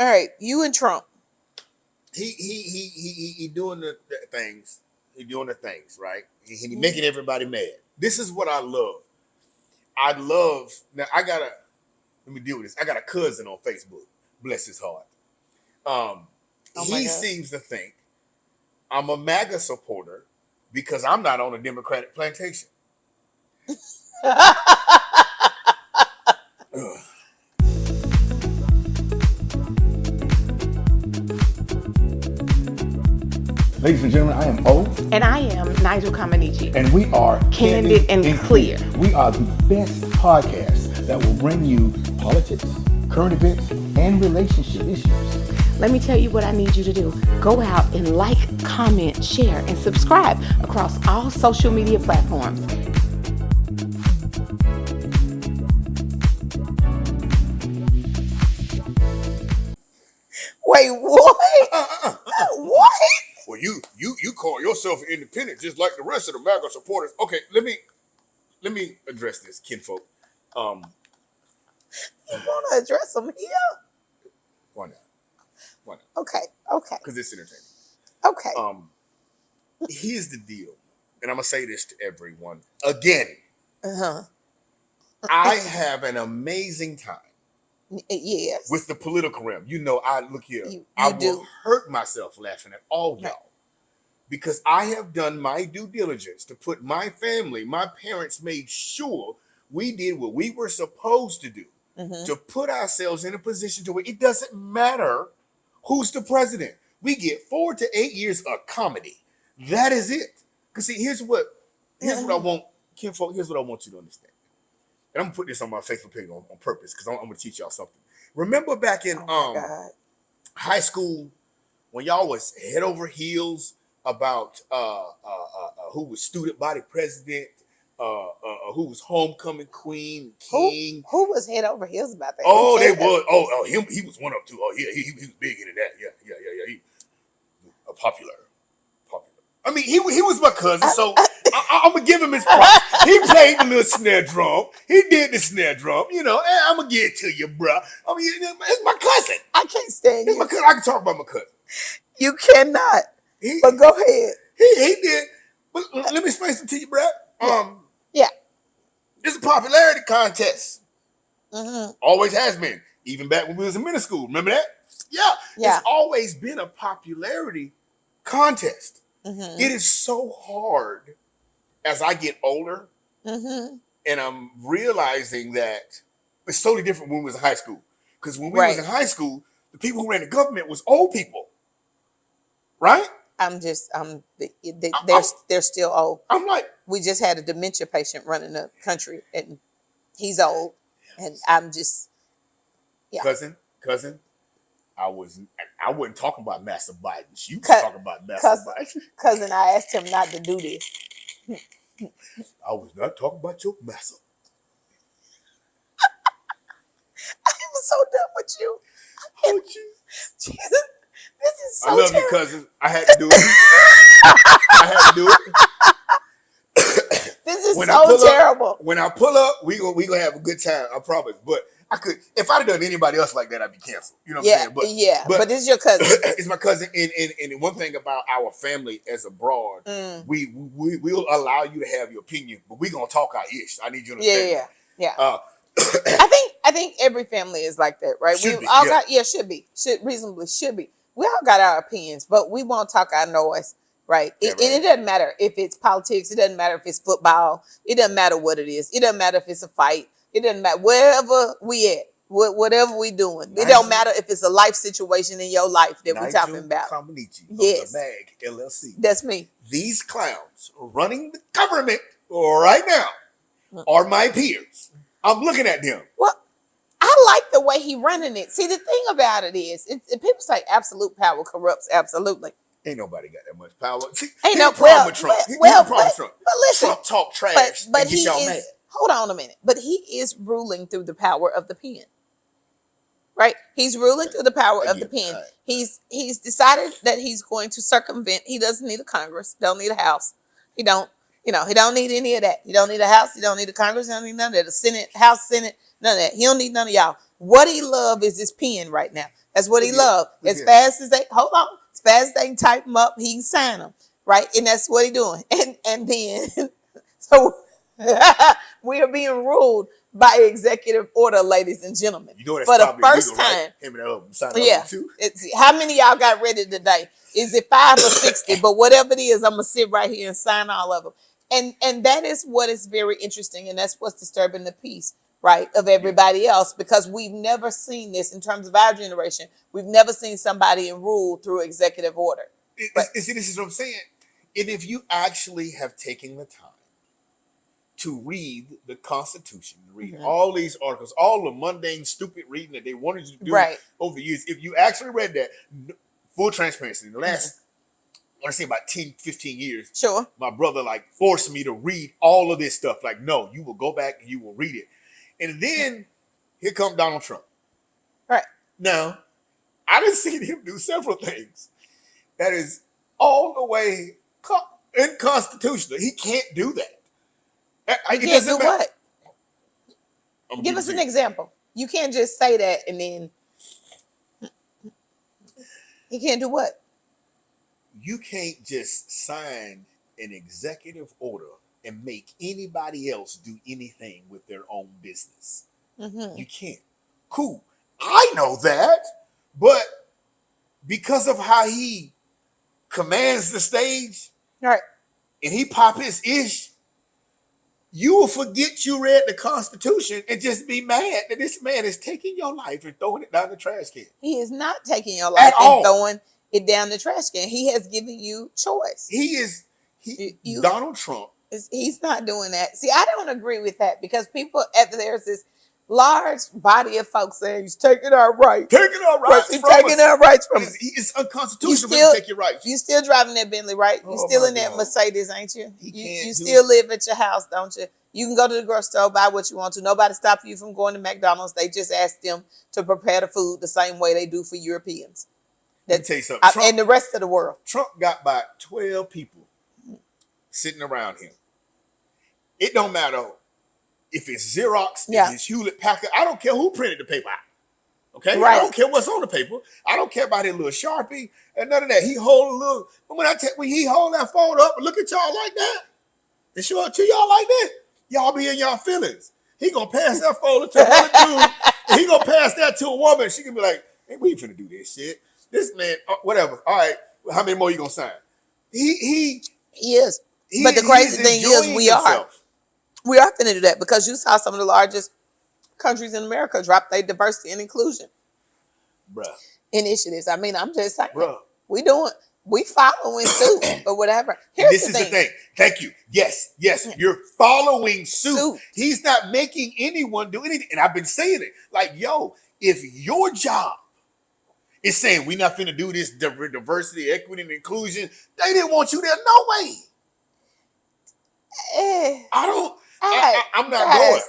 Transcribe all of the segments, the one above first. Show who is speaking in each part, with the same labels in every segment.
Speaker 1: All right, you and Trump.
Speaker 2: He doing the things. He doing the things, right? He making everybody mad. This is what I love. Now I gotta let me deal with this. I got a cousin on Facebook. Bless his heart. He seems to think I'm a MAGA supporter because I'm not on a Democratic plantation.
Speaker 3: Ladies and gentlemen, I am O.
Speaker 1: And I am Nigeal Comaneci.
Speaker 3: And we are
Speaker 1: Candid and Clear.
Speaker 3: We are the best podcast that will bring you politics, current events, and relationship issues.
Speaker 1: Let me tell you what I need you to do. Go out and like, comment, share, and subscribe across all social media platforms. Wait, what? What?
Speaker 2: Well, you call yourself an independent just like the rest of the MAGA supporters. Okay, let me address this, kinfolk.
Speaker 1: You want to address them here?
Speaker 2: Why not?
Speaker 1: Okay.
Speaker 2: Because it's entertaining.
Speaker 1: Okay.
Speaker 2: Here's the deal, and I'm gonna say this to everyone again. I have an amazing time.
Speaker 1: Yes.
Speaker 2: With the political realm. I look here.
Speaker 1: I
Speaker 2: will hurt myself laughing at all y'all. Because I have done my due diligence to put my family, my parents made sure we did what we were supposed to do to put ourselves in a position to where it doesn't matter who's the president. We get 4 to 8 years of comedy. That is it. Because see, here's what I want, kinfolk, here's what I want you to understand. And I'm gonna put this on my Facebook page on purpose because I'm gonna teach y'all something. Remember back in high school when y'all was head over heels about who was student body president, who was homecoming queen, king.
Speaker 1: Who was head over heels about that?
Speaker 2: Oh, they was. Oh, him. He was one of two. Oh, yeah, he was big into that. Yeah. He popular. I mean, he was my cousin, so I'm gonna give him his props. He played the little snare drum. He did the snare drum. I'm gonna give it to you, bro. I mean, it's my cousin.
Speaker 1: I can't stand you.
Speaker 2: My cousin. I can talk about my cousin.
Speaker 1: You cannot. But go ahead.
Speaker 2: He did. But let me explain something to you, bro.
Speaker 1: Yeah.
Speaker 2: It's a popularity contest. Always has been. Even back when we was in middle school. Remember that? Yeah. It's always been a popularity contest. It is so hard as I get older, and I'm realizing that it's totally different when we was in high school. Because when we was in high school, the people who ran the government was old people, right?
Speaker 1: They're still old.
Speaker 2: I'm like,
Speaker 1: we just had a dementia patient running the country, and he's old, and I'm just,
Speaker 2: cousin. I wasn't talking about massive Biden. She was talking about massive Biden.
Speaker 1: Cousin, I asked him not to do this.
Speaker 2: I was not talking about your massive.
Speaker 1: I was so done with you.
Speaker 2: Oh, Jesus.
Speaker 1: This is so
Speaker 2: I love
Speaker 1: terrible.
Speaker 2: you, cousin. I had to do it.
Speaker 1: This is so terrible.
Speaker 2: When I pull up, we gonna have a good time. I promise. But I could, if I'd have done anybody else like that, I'd be canceled. You know what I'm saying?
Speaker 1: But this is your cousin.
Speaker 2: It's my cousin. And one thing about our family as abroad, we'll allow you to have your opinion, but we gonna talk our ish. I need you to understand.
Speaker 1: Yeah. I think every family is like that, right? Should be. We all got our opinions, but we won't talk our noise, right? It doesn't matter if it's politics. It doesn't matter if it's football. It doesn't matter what it is. It doesn't matter if it's a fight. It doesn't matter wherever we at, whatever we doing. It don't matter if it's a life situation in your life that we're talking about.
Speaker 2: Comaneci,
Speaker 1: yes,
Speaker 2: the MAG LLC.
Speaker 1: That's me.
Speaker 2: These clowns running the government right now are my peers. I'm looking at them.
Speaker 1: Well, I like the way he running it. See, the thing about it is, people say absolute power corrupts absolutely.
Speaker 2: Ain't nobody got that much power. See,
Speaker 1: ain't
Speaker 2: no problem with Trump.
Speaker 1: But listen,
Speaker 2: Trump talk trash
Speaker 1: but
Speaker 2: and get y'all mad.
Speaker 1: Hold on a minute. But he is ruling through the power of the pen. Right? He's ruling through the power of the pen. He's decided that he's going to circumvent. He doesn't need a Congress. Don't need a House. He don't need any of that. You don't need a House. You don't need a Congress. You don't need none of that. The Senate, House, Senate, None of that. He don't need none of y'all. What he love is his pen right now. That's what he love. As fast as they can type him up, he can sign them. Right? And that's what he doing. And then so we are being ruled by executive order, ladies and gentlemen.
Speaker 2: You know that's
Speaker 1: for the first time.
Speaker 2: Yeah.
Speaker 1: How many of y'all got ready today? Is it 5 or 60? But whatever it is, I'm gonna sit right here and sign all of them. And that is what is very interesting, and that's what's disturbing the peace, right, of everybody else, because we've never seen this in terms of our generation. We've never seen somebody rule through executive order.
Speaker 2: See, this is what I'm saying. And if you actually have taken the time to read the Constitution, read all these articles, all the mundane, stupid reading that they wanted you to do over the years, if you actually read that, full transparency, in the last, I want to say about 10, 15 years,
Speaker 1: sure,
Speaker 2: my brother like forced me to read all of this stuff. Like, no, you will go back and you will read it. And then here comes Donald Trump.
Speaker 1: Right.
Speaker 2: Now, I done seen him do several things that is all the way unconstitutional. He can't do that.
Speaker 1: He can't do what? Give us an example. You can't just say that and then he can't do what?
Speaker 2: You can't just sign an executive order and make anybody else do anything with their own business. You can't. Cool. I know that, but because of how he commands the stage,
Speaker 1: right,
Speaker 2: and he pop his ish, you will forget you read the Constitution and just be mad that this man is taking your life and throwing it down the trash can.
Speaker 1: He is not taking your life and throwing it down the trash can. He has given you choice.
Speaker 2: Donald Trump.
Speaker 1: He's not doing that. See, I don't agree with that because there's this large body of folks saying he's taking our rights.
Speaker 2: Taking our rights
Speaker 1: He's taking our rights from us.
Speaker 2: It's unconstitutional to take your rights.
Speaker 1: You still driving that Bentley, right? You still in that Mercedes, ain't you? You still live at your house, don't you? You can go to the grocery store, buy what you want to. Nobody stopped you from going to McDonald's. They just asked them to prepare the food the same way they do for Europeans.
Speaker 2: Let me tell you something.
Speaker 1: And the rest of the world.
Speaker 2: Trump got about 12 people sitting around him. It don't matter if it's Xerox, if it's Hewlett Packard. I don't care who printed the paper out. Okay? Right. I don't care what's on the paper. I don't care about his little Sharpie and none of that. He hold a little, when he hold that phone up and look at y'all like that and show it to y'all like that, y'all be in y'all feelings. He gonna pass that phone to another dude and he gonna pass that to a woman. She can be like, hey, we ain't finna do this shit. This man, whatever. All right, how many more you gonna sign? He is. But the crazy thing is we are going to
Speaker 1: do that because you saw some of the largest countries in America drop their diversity and inclusion initiatives. I mean, I'm just saying, we following suit or whatever.
Speaker 2: This is the thing. Thank you. Yes, you're following suit. He's not making anyone do anything. And I've been saying it like, yo, if your job is saying we're not finna do this diversity, equity, and inclusion, they didn't want you there. No way. I'm not going.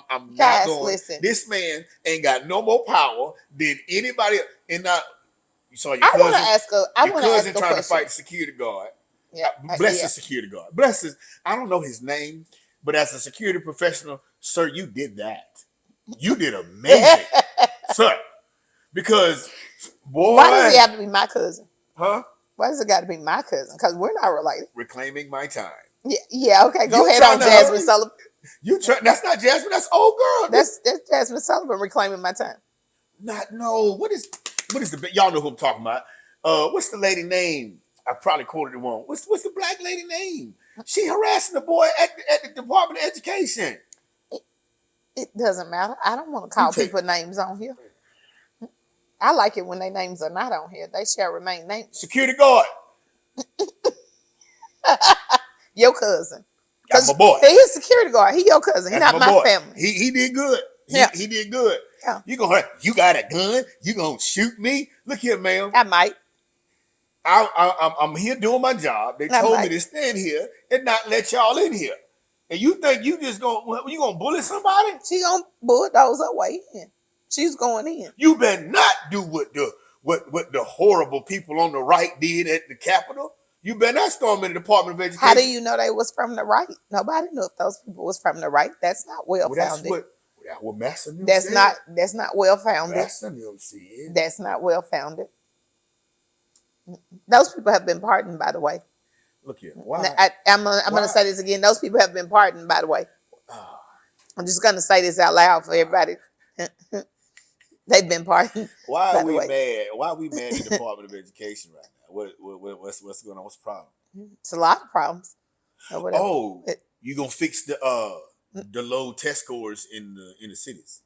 Speaker 2: I'm not going.
Speaker 1: Listen.
Speaker 2: This man ain't got no more power than anybody. And not you saw your cousin.
Speaker 1: I want to ask
Speaker 2: your cousin trying to fight the security guard.
Speaker 1: Yeah,
Speaker 2: bless the security guard. Bless his. I don't know his name, but as a security professional, sir, you did that. You did amazing, sir. Because boy,
Speaker 1: why does he have to be my cousin?
Speaker 2: Huh?
Speaker 1: Why does it got to be my cousin? Because we're not related.
Speaker 2: Reclaiming my time.
Speaker 1: Yeah, okay. Go ahead on Jasmine Sullivan.
Speaker 2: That's not Jasmine, that's old girl.
Speaker 1: That's Jasmine Sullivan reclaiming my time.
Speaker 2: What is the y'all know who I'm talking about. What's the lady name? I probably quoted it wrong. What's the black lady name? She harassing the boy at the Department of Education.
Speaker 1: It doesn't matter. I don't want to call people names on here. I like it when their names are not on here. They shall remain nameless.
Speaker 2: Security guard.
Speaker 1: Your cousin.
Speaker 2: That's my boy.
Speaker 1: He's a security guard. He your cousin. He not my family.
Speaker 2: He did good. He did good.
Speaker 1: Yeah.
Speaker 2: You got a gun? You gonna shoot me? Look here, ma'am.
Speaker 1: I might.
Speaker 2: I'm here doing my job. They told me to stand here and not let y'all in here. And you think you gonna bully somebody?
Speaker 1: She gonna bulldoze her way in. She's going in.
Speaker 2: You better not do what the horrible people on the right did at the Capitol. You better not storm in the Department of Education.
Speaker 1: How do you know they was from the right? Nobody knew if those people was from the right. That's not well founded.
Speaker 2: Yeah, well, Master New
Speaker 1: That's
Speaker 2: said.
Speaker 1: not well founded.
Speaker 2: Master New said.
Speaker 1: That's not well founded. Those people have been pardoned, by the way.
Speaker 2: Look here. Why?
Speaker 1: I'm gonna say this again. Those people have been pardoned, by the way. I'm just gonna say this out loud for everybody. They've been pardoned.
Speaker 2: Why are we mad? Why are we mad at the Department of Education right now? What's going on? What's the problem?
Speaker 1: It's a lot of problems.
Speaker 2: Oh, you gonna fix the low test scores in the cities?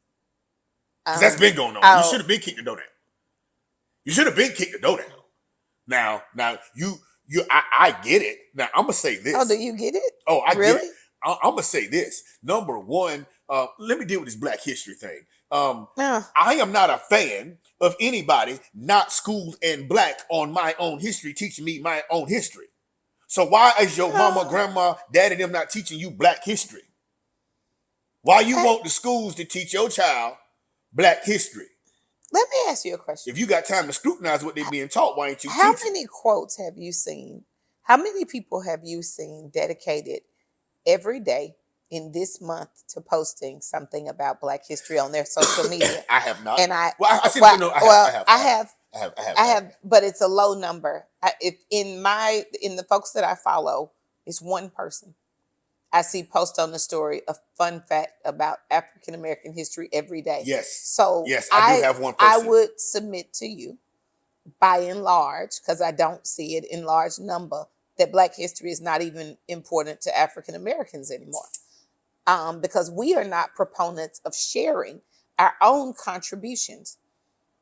Speaker 2: Because that's been going on. You should have been kicked the door down. You should have been kicked the door down. Now I get it. Now I'm gonna say this.
Speaker 1: Oh, do you get it?
Speaker 2: Oh, I get it. I'm gonna say this. Number one, let me deal with this Black History thing. I am not a fan of anybody not schooled and Black on my own history teaching me my own history. So why is your mama, grandma, daddy, them not teaching you Black history? Why you want the schools to teach your child Black history?
Speaker 1: Let me ask you a question.
Speaker 2: If you got time to scrutinize what they're being taught, why ain't you
Speaker 1: How
Speaker 2: teaching?
Speaker 1: many quotes have you seen? How many people have you seen dedicated every day in this month to posting something about Black history on their social media?
Speaker 2: I have not.
Speaker 1: And I have, but it's a low number. In the folks that I follow, it's one person. I see post on the story a fun fact about African American history every day.
Speaker 2: Yes.
Speaker 1: So
Speaker 2: yes, I do have one person.
Speaker 1: I would submit to you, by and large, because I don't see it in large number, that Black history is not even important to African Americans anymore. Because we are not proponents of sharing our own contributions,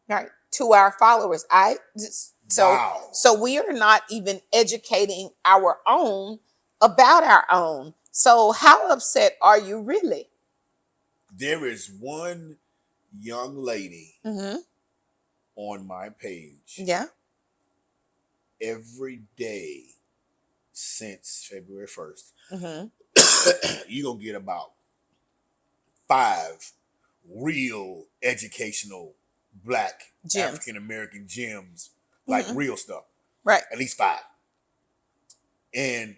Speaker 1: right, to our followers. So we are not even educating our own about our own. So how upset are you really?
Speaker 2: There is one young lady on my page.
Speaker 1: Yeah.
Speaker 2: Every day since February 1st, you're going to get about 5 real educational Black African American gems, like real stuff.
Speaker 1: Right.
Speaker 2: At least 5. And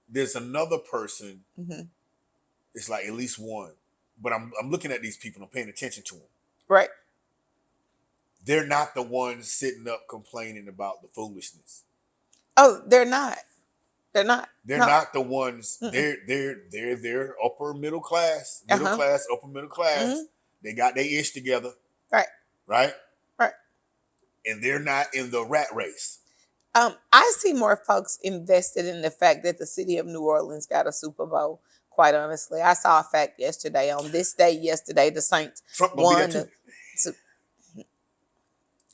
Speaker 2: there's another person, it's like at least one, but I'm looking at these people, I'm paying attention to them.
Speaker 1: Right.
Speaker 2: They're not the ones sitting up complaining about the foolishness.
Speaker 1: Oh, they're not. They're not.
Speaker 2: They're not the ones. They're upper middle class, upper middle class. They got their ish together.
Speaker 1: Right.
Speaker 2: Right.
Speaker 1: Right.
Speaker 2: And they're not in the rat race.
Speaker 1: I see more folks invested in the fact that the city of New Orleans got a Super Bowl. Quite honestly, I saw a fact yesterday. On this day yesterday, the Saints won.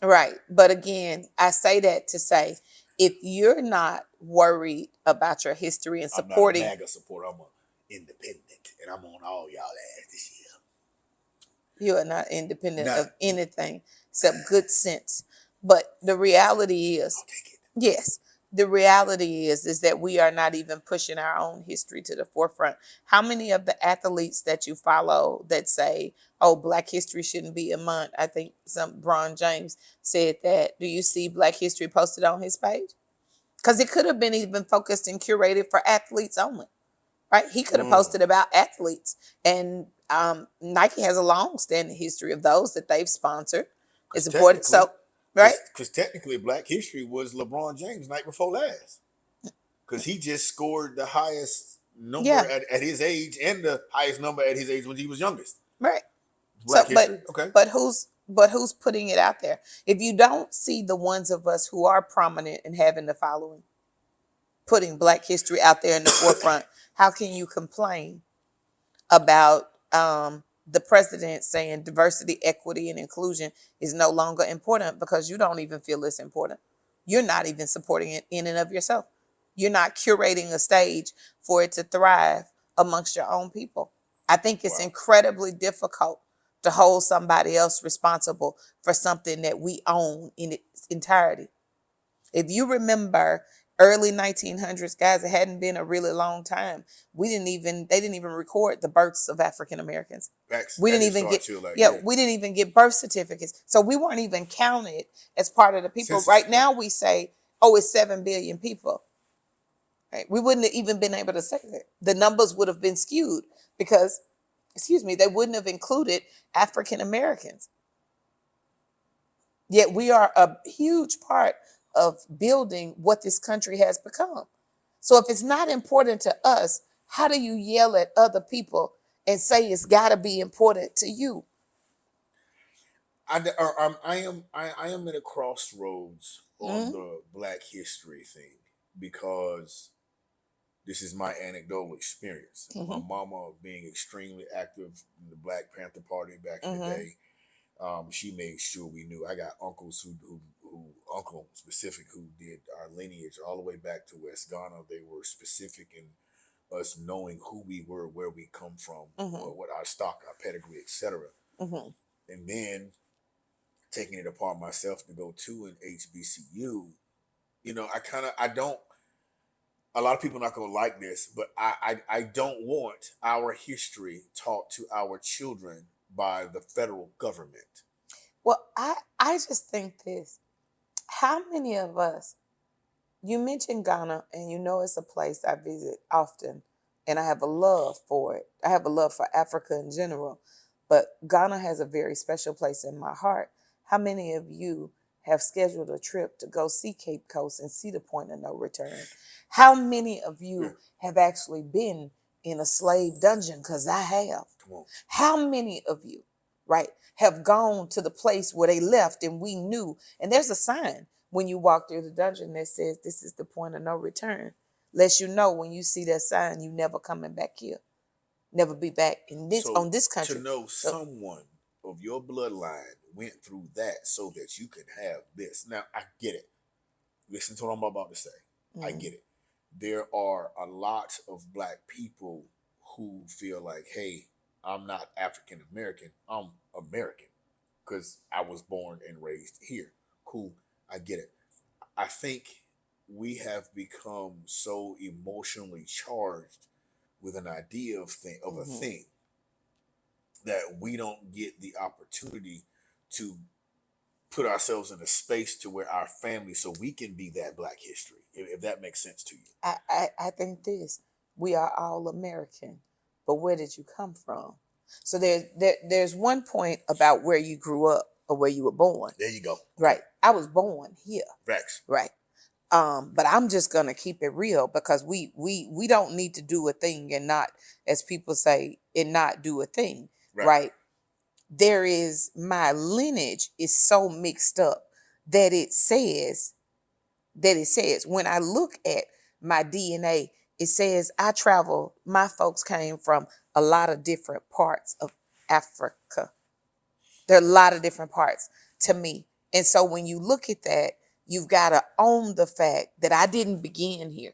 Speaker 1: Right. But again, I say that to say, if you're not worried about your history and supporting...
Speaker 2: I'm not a MAGA supporter. I'm an independent, and I'm on all y'all ass this year.
Speaker 1: You are not independent of anything except good sense. But the reality is...
Speaker 2: I'll take it.
Speaker 1: Yes. The reality is that we are not even pushing our own history to the forefront. How many of the athletes that you follow that say, oh, Black history shouldn't be a month? I think Bron James said that. Do you see Black history posted on his page? Because it could have been even focused and curated for athletes only, right? He could have posted about athletes. And Nike has a long-standing history of those that they've sponsored. It's important. So, right?
Speaker 2: Because technically Black history was LeBron James night before last. Because he just scored the highest number at his age and the highest number at his age when he was youngest.
Speaker 1: Right.
Speaker 2: Black history. Okay.
Speaker 1: But who's putting it out there? If you don't see the ones of us who are prominent and having the following putting Black history out there in the forefront, how can you complain about the president saying diversity, equity, and inclusion is no longer important because you don't even feel it's important? You're not even supporting it in and of yourself. You're not curating a stage for it to thrive amongst your own people. I think it's incredibly difficult to hold somebody else responsible for something that we own in its entirety. If you remember early 1900s, guys, it hadn't been a really long time. They didn't even record the births of African Americans. We didn't even get birth certificates. So we weren't even counted as part of the people. Right now we say, oh, it's 7 billion people. Right? We wouldn't have even been able to say that. The numbers would have been skewed because they wouldn't have included African Americans. Yet we are a huge part of building what this country has become. So if it's not important to us, how do you yell at other people and say it's got to be important to you?
Speaker 2: I am at a crossroads on the Black History thing because this is my anecdotal experience. My mama being extremely active in the Black Panther Party back in the day. She made sure we knew. I got uncles who uncle specific who did our lineage all the way back to West Ghana. They were specific in us knowing who we were, where we come from, what our stock, our pedigree, etc. And then taking it upon myself to go to an HBCU, I don't. A lot of people are not going to like this, but I don't want our history taught to our children by the federal government.
Speaker 1: Well, I just think this. How many of us, you mentioned Ghana, and it's a place I visit often, and I have a love for it. I have a love for Africa in general, but Ghana has a very special place in my heart. How many of you have scheduled a trip to go see Cape Coast and see the point of no return? How many of you have actually been in a slave dungeon? Because I have. How many of you, right, have gone to the place where they left and we knew, and there's a sign when you walk through the dungeon that says this is the point of no return. Lets you know when you see that sign, you never coming back here. Never be back in this on this country.
Speaker 2: To know someone of your bloodline went through that so that you could have this. Now, I get it. Listen to what I'm about to say. I get it. There are a lot of Black people who feel like, hey, I'm not African American, I'm American because I was born and raised here. Cool, I get it. I think we have become so emotionally charged with an idea of a thing that we don't get the opportunity to put ourselves in a space to where our family, so we can be that Black history, if that makes sense to you.
Speaker 1: I think this, we are all American, but where did you come from? So there's one point about where you grew up or where you were born.
Speaker 2: There you go.
Speaker 1: Right. I was born here.
Speaker 2: Facts.
Speaker 1: Right. But I'm just gonna keep it real because we don't need to do a thing and not, as people say, and not do a thing. Right. There is, my lineage is so mixed up that it says when I look at my DNA, it says my folks came from a lot of different parts of Africa. There are a lot of different parts to me. And so when you look at that, you've got to own the fact that I didn't begin here.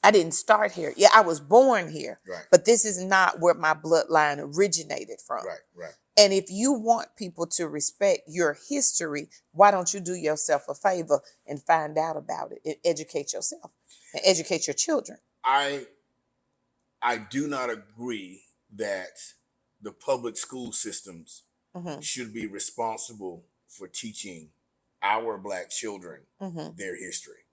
Speaker 1: I didn't start here. Yeah, I was born here.
Speaker 2: Right.
Speaker 1: But this is not where my bloodline originated from.
Speaker 2: Right.
Speaker 1: And if you want people to respect your history, why don't you do yourself a favor and find out about it and educate yourself and educate your children?
Speaker 2: I do not agree that the public school systems should be responsible for teaching our Black children their history.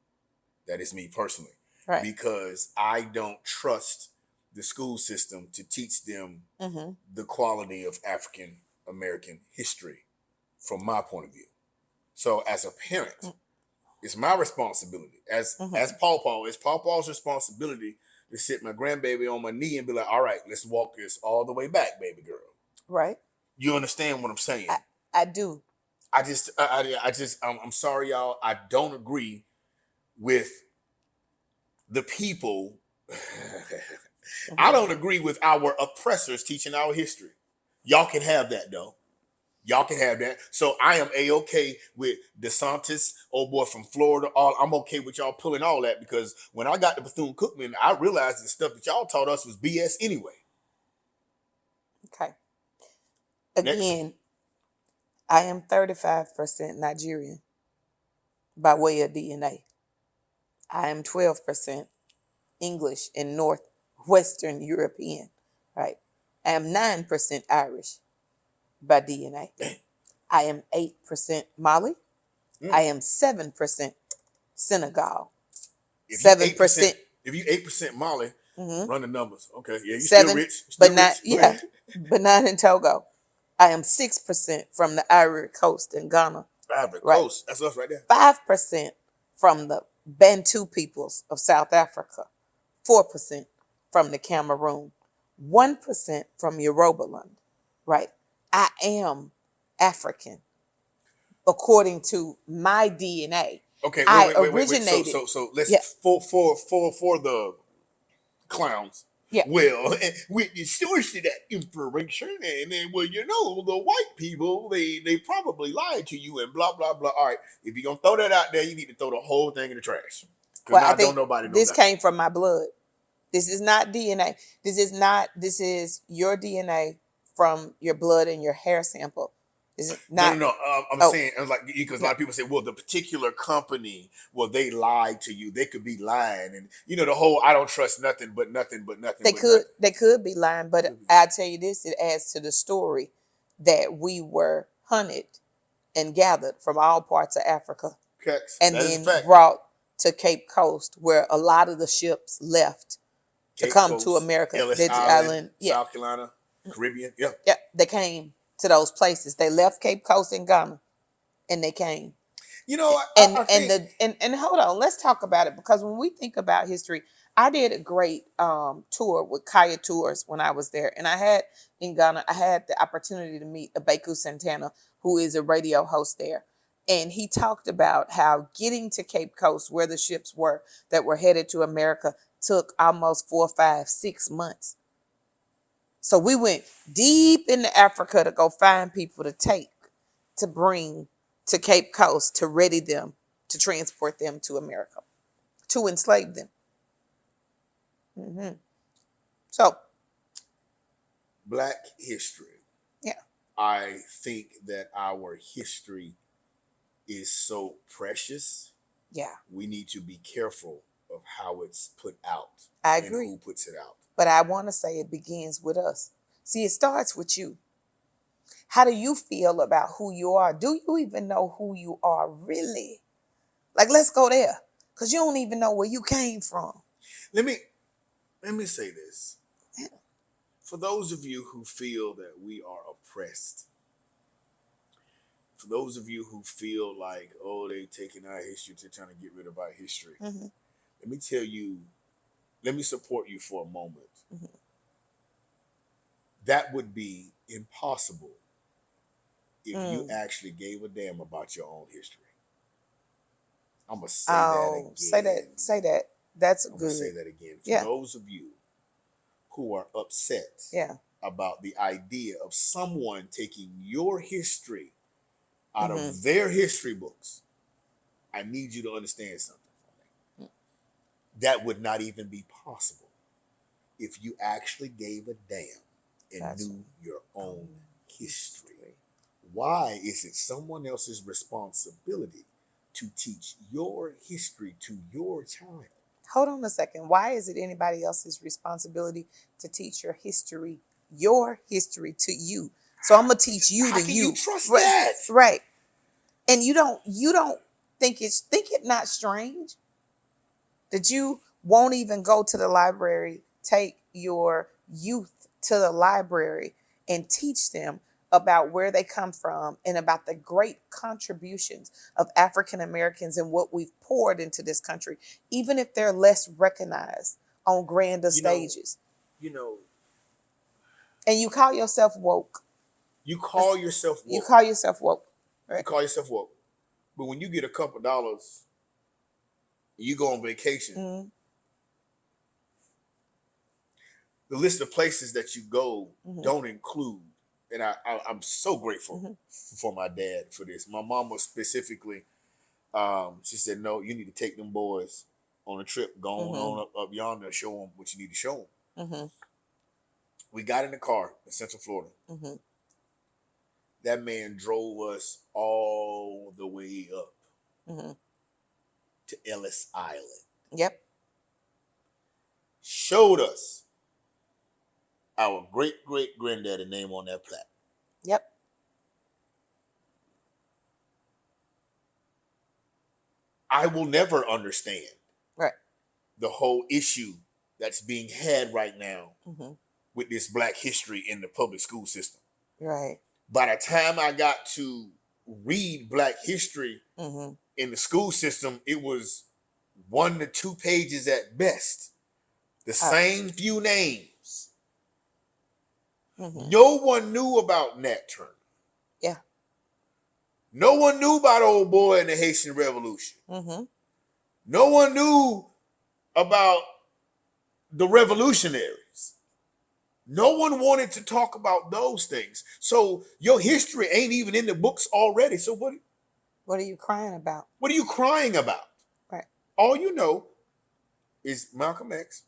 Speaker 2: That is me personally. Right. Because I don't trust the school system to teach them the quality of African American history from my point of view. So as a parent, it's my responsibility. As Paw, it's Paw's responsibility to sit my grandbaby on my knee and be like, all right, let's walk this all the way back, baby girl.
Speaker 1: Right.
Speaker 2: You understand what I'm saying?
Speaker 1: I do.
Speaker 2: I'm sorry, y'all. I don't agree with the people. I don't agree with our oppressors teaching our history. Y'all can have that, though. Y'all can have that. So I am A-okay with DeSantis, old boy from Florida. I'm okay with y'all pulling all that because when I got to Bethune-Cookman, I realized the stuff that y'all taught us was BS anyway.
Speaker 1: Okay. Again, next. I am 35% Nigerian by way of DNA. I am 12% English and Northwestern European, right? I am 9% Irish by DNA. I am 8% Mali. I am 7% Senegal. 7%.
Speaker 2: If you 8% Mali, Run the numbers. Okay, yeah, you
Speaker 1: 7,
Speaker 2: still rich.
Speaker 1: but
Speaker 2: Still
Speaker 1: not
Speaker 2: rich.
Speaker 1: but not in Togo. I am 6% from the Ivory Coast in Ghana.
Speaker 2: Ivory
Speaker 1: Right.
Speaker 2: Coast. That's us right there.
Speaker 1: 5% from the Bantu peoples of South Africa. 4% from the Cameroon. 1% from Yorubaland. Right. I am African according to my DNA.
Speaker 2: Okay,
Speaker 1: I
Speaker 2: wait.
Speaker 1: originated.
Speaker 2: So let's
Speaker 1: Yeah.
Speaker 2: for the clowns.
Speaker 1: Yeah.
Speaker 2: Well, with the source of that information, and then the white people, they probably lied to you and blah blah blah. All right, if you're gonna throw that out there, you need to throw the whole thing in the trash. Because
Speaker 1: Well,
Speaker 2: now
Speaker 1: I think
Speaker 2: don't nobody know
Speaker 1: this
Speaker 2: nothing.
Speaker 1: came from my blood. This is not DNA. This is your DNA from your blood and your hair sample. This is not.
Speaker 2: No. I'm saying, like, because a lot of people say, well, the particular company, well, they lied to you. They could be lying, and the whole I don't trust nothing but nothing but nothing.
Speaker 1: They could be lying, but I'll tell you this: it adds to the story that we were hunted and gathered from all parts of Africa, and then brought to Cape Coast, where a lot of the ships left to come to America.
Speaker 2: Ellis Island, South Carolina, Caribbean. Yeah.
Speaker 1: Yeah, they came to those places. They left Cape Coast in Ghana, and they came. And hold on, let's talk about it, because when we think about history, I did a great tour with Kaya Tours when I was there, and I had the opportunity to meet Abeku Santana, who is a radio host there, and he talked about how getting to Cape Coast, where the ships were that were headed to America, took almost 4, 5, 6 months. So we went deep into Africa to go find people to bring to Cape Coast, to ready them, to transport them to America, to enslave them. So,
Speaker 2: Black history.
Speaker 1: Yeah.
Speaker 2: I think that our history is so precious.
Speaker 1: Yeah.
Speaker 2: We need to be careful of how it's put out.
Speaker 1: I agree.
Speaker 2: And who puts it out.
Speaker 1: But I want to say it begins with us. See, it starts with you. How do you feel about who you are? Do you even know who you are really? Like, let's go there, because you don't even know where you came from.
Speaker 2: Let me say this. Yeah. For those of you who feel that we are oppressed, for those of you who feel like, oh, they're taking our history, they're trying to get rid of our history, let me tell you, let me support you for a moment. That would be impossible if you actually gave a damn about your own history. I'm going to say that again.
Speaker 1: Say that. That's good.
Speaker 2: I'm going to say that again. For those of you who are upset about the idea of someone taking your history out of their history books, I need you to understand something. That would not even be possible if you actually gave a damn and knew your own history. Why is it someone else's responsibility to teach your history to your child?
Speaker 1: Hold on a second. Why is it anybody else's responsibility to teach your history to you? So I'm gonna teach you
Speaker 2: How
Speaker 1: to
Speaker 2: can
Speaker 1: you.
Speaker 2: You trust that?
Speaker 1: Right. And you don't think it not strange that you won't even go to the library, take your youth to the library and teach them about where they come from and about the great contributions of African Americans and what we've poured into this country, even if they're less recognized on grander stages. And you call yourself woke.
Speaker 2: You call yourself woke.
Speaker 1: You call yourself woke. Right?
Speaker 2: You call yourself woke. But when you get a couple dollars, you go on vacation, the list of places that you go don't include. And I'm so grateful for my dad for this. My mom was specifically, she said, no, you need to take them boys on a trip. Go on up yonder and show them what you need to show them. We got in the car in Central Florida. That man drove us all the way up to Ellis Island.
Speaker 1: Yep.
Speaker 2: Showed us our great-great-granddaddy name on that plaque.
Speaker 1: Yep.
Speaker 2: I will never understand
Speaker 1: the
Speaker 2: whole issue that's being had right now with this Black history in the public school system.
Speaker 1: Right.
Speaker 2: By the time I got to read Black history in the school system, it was 1 to 2 pages at best. The same few names. No one knew about Nat Turner.
Speaker 1: Yeah.
Speaker 2: No one knew about old boy in the Haitian Revolution. No one knew about the revolutionaries. No one wanted to talk about those things. So your history ain't even in the books already. So
Speaker 1: what are you crying about?
Speaker 2: What are you crying about?
Speaker 1: Right.
Speaker 2: All you know is Malcolm X,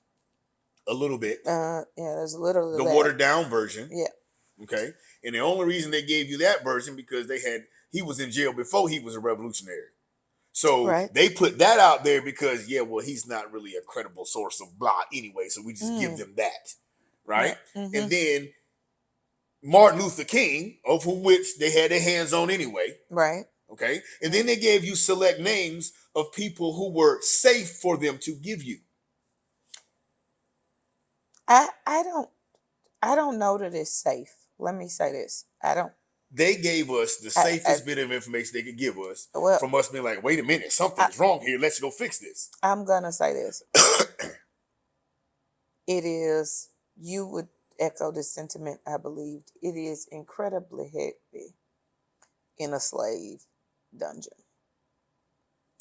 Speaker 2: a little bit.
Speaker 1: Yeah, there's a little of
Speaker 2: the
Speaker 1: that.
Speaker 2: watered down version.
Speaker 1: Yeah.
Speaker 2: Okay. And the only reason they gave you that version because he was in jail before he was a revolutionary. So they put that out there because, he's not really a credible source of blah anyway. So we just give them that. Right? And then Martin Luther King, of whom which they had their hands on anyway.
Speaker 1: Right.
Speaker 2: Okay. And then they gave you select names of people who were safe for them to give you.
Speaker 1: I don't know that it's safe. Let me say this.
Speaker 2: They gave us the safest bit of information they could give us from us being like, wait a minute, something's wrong here. Let's go fix this.
Speaker 1: I'm going to say this. It is, you would echo this sentiment, I believed. It is incredibly heavy in a slave dungeon.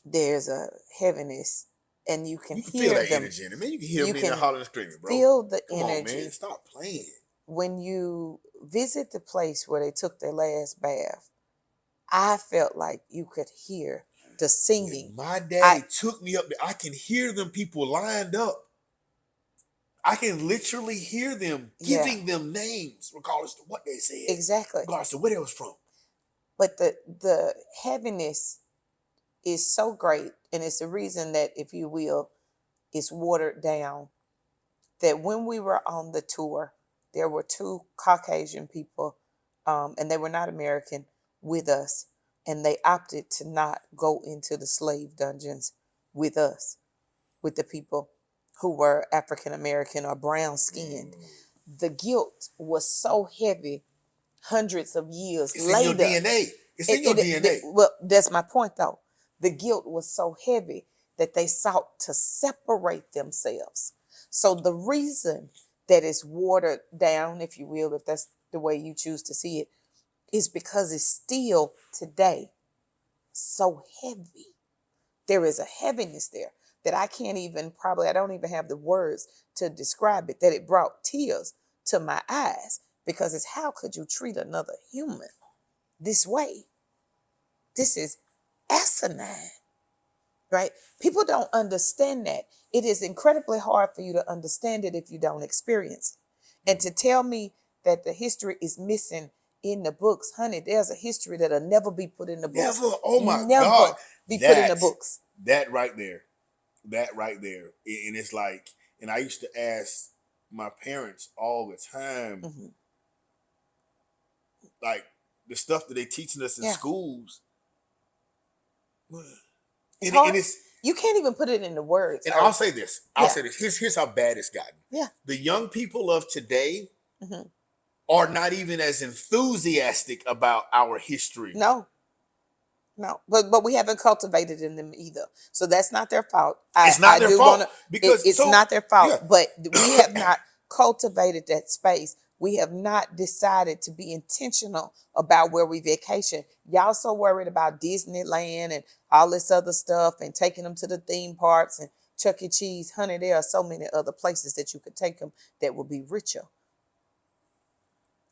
Speaker 1: There's a heaviness, and you can hear
Speaker 2: feel that
Speaker 1: them.
Speaker 2: Energy in it, man. You can hear them in there hollering and screaming, bro.
Speaker 1: Feel the
Speaker 2: Come
Speaker 1: energy.
Speaker 2: on, man. Stop playing.
Speaker 1: When you visit the place where they took their last bath, I felt like you could hear the singing.
Speaker 2: When my daddy took me up there, I can hear them people lined up. I can literally hear them giving them names, regardless of what they said.
Speaker 1: Exactly.
Speaker 2: Regardless of where they was from.
Speaker 1: But the heaviness is so great, and it's the reason that, if you will, it's watered down. That when we were on the tour, there were 2 Caucasian people, and they were not American, with us, and they opted to not go into the slave dungeons with us, with the people who were African American or brown skinned. The guilt was so heavy, hundreds of years later.
Speaker 2: In your DNA. It's in your DNA.
Speaker 1: Well, that's my point, though. The guilt was so heavy that they sought to separate themselves. So the reason that it's watered down, if you will, if that's the way you choose to see it, is because it's still today so heavy. There is a heaviness there that I don't even have the words to describe it, that it brought tears to my eyes, because it's, how could you treat another human this way? This is asinine, right? People don't understand that. It is incredibly hard for you to understand it if you don't experience it. And to tell me that the history is missing in the books, honey, there's a history that'll never be put in the books.
Speaker 2: Never. Oh my God.
Speaker 1: Never be put in the books.
Speaker 2: That right there. And it's like, and I used to ask my parents all the time, like, the stuff that they teaching us in schools.
Speaker 1: You can't even put it into words.
Speaker 2: And I'll say this. Here's how bad it's gotten.
Speaker 1: Yeah.
Speaker 2: The young people of today are not even as enthusiastic about our history.
Speaker 1: No. But we haven't cultivated in them either. So that's not their fault. It's not their fault. It's not their fault. But we have not cultivated that space. We have not decided to be intentional about where we vacation. Y'all so worried about Disneyland and all this other stuff and taking them to the theme parks and Chuck E. Cheese. Honey, there are so many other places that you could take them that would be richer,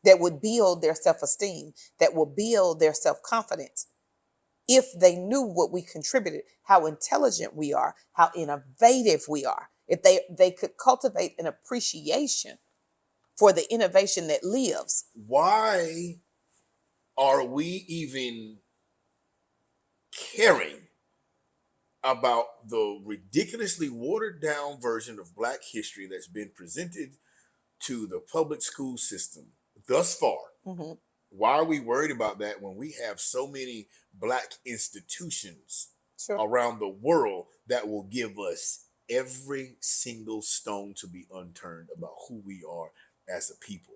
Speaker 1: that would build their self-esteem, that will build their self-confidence. If they knew what we contributed, how intelligent we are, how innovative we are, if they could cultivate an appreciation for the innovation that lives.
Speaker 2: Why are we even caring about the ridiculously watered down version of Black history that's been presented to the public school system thus far? Why are we worried about that when we have so many Black institutions around the world that will give us every single stone to be unturned about who we are as a people.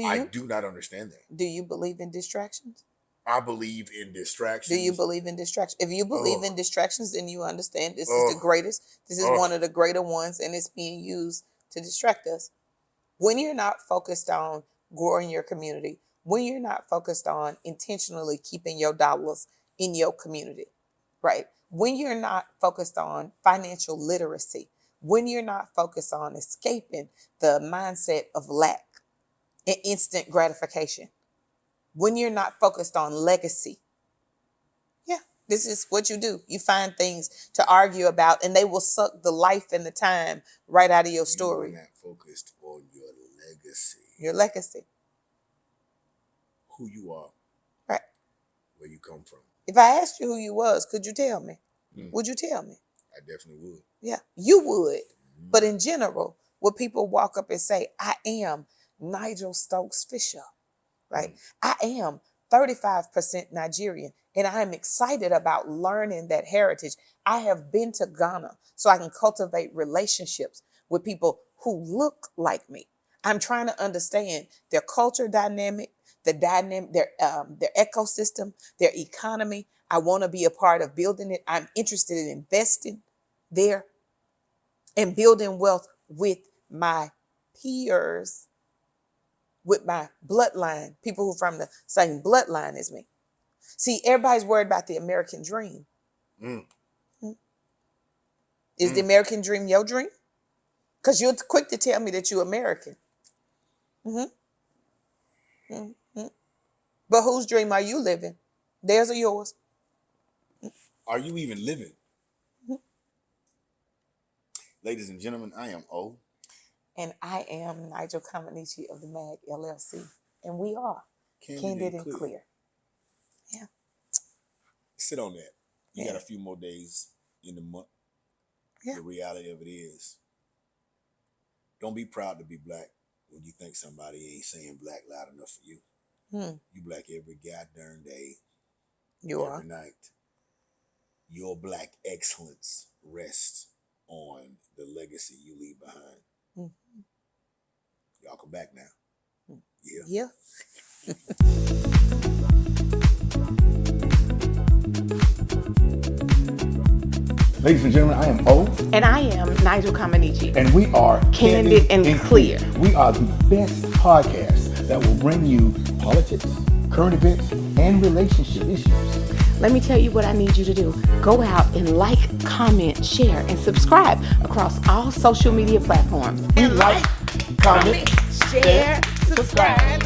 Speaker 2: I do not understand that.
Speaker 1: Do you believe in distractions?
Speaker 2: I believe in distractions.
Speaker 1: Do you believe in distractions? If you believe in distractions, then you understand this is the greatest. This is one of the greater ones, and it's being used to distract us. When you're not focused on growing your community, when you're not focused on intentionally keeping your dollars in your community, right? When you're not focused on financial literacy, when you're not focused on escaping the mindset of lack and instant gratification, when you're not focused on legacy, this is what you do. You find things to argue about, and they will suck the life and the time right out of your story.
Speaker 2: You're not focused on your legacy.
Speaker 1: Your legacy.
Speaker 2: Who you are.
Speaker 1: Right.
Speaker 2: Where you come from.
Speaker 1: If I asked you who you was, could you tell me? Would you tell me?
Speaker 2: I definitely would.
Speaker 1: Yeah, you would. But in general, would people walk up and say, I am Nigeal Stokes Fisher, right? I am 35% Nigerian, and I am excited about learning that heritage. I have been to Ghana so I can cultivate relationships with people who look like me. I'm trying to understand their culture dynamic, their ecosystem, their economy. I want to be a part of building it. I'm interested in investing there and building wealth with my peers, with my bloodline, people who are from the same bloodline as me. See, everybody's worried about the American dream. Is the American dream your dream? Because you're quick to tell me that you're American. But whose dream are you living? Theirs or yours?
Speaker 2: Are you even living? Ladies and gentlemen, I am O.
Speaker 1: And I am Nigeal Comaneci of the MAG LLC. And we are Candid and Clear. Yeah.
Speaker 2: Sit on that. You got a few more days in the month. Yeah. The reality of it is, don't be proud to be black when you think somebody ain't saying black loud enough for you. You black every goddamn day. Every night. Your black excellence rests on the legacy you leave behind. Y'all come back now. Yeah.
Speaker 3: Ladies and gentlemen, I am O.
Speaker 1: And I am Nigeal Comaneci.
Speaker 3: And we are
Speaker 1: Candid and Clear.
Speaker 3: We are the best podcast that will bring you politics, current events, and relationship issues.
Speaker 1: Let me tell you what I need you to do. Go out and like, comment, share, and subscribe across all social media platforms.
Speaker 3: And like, comment,
Speaker 1: share, subscribe.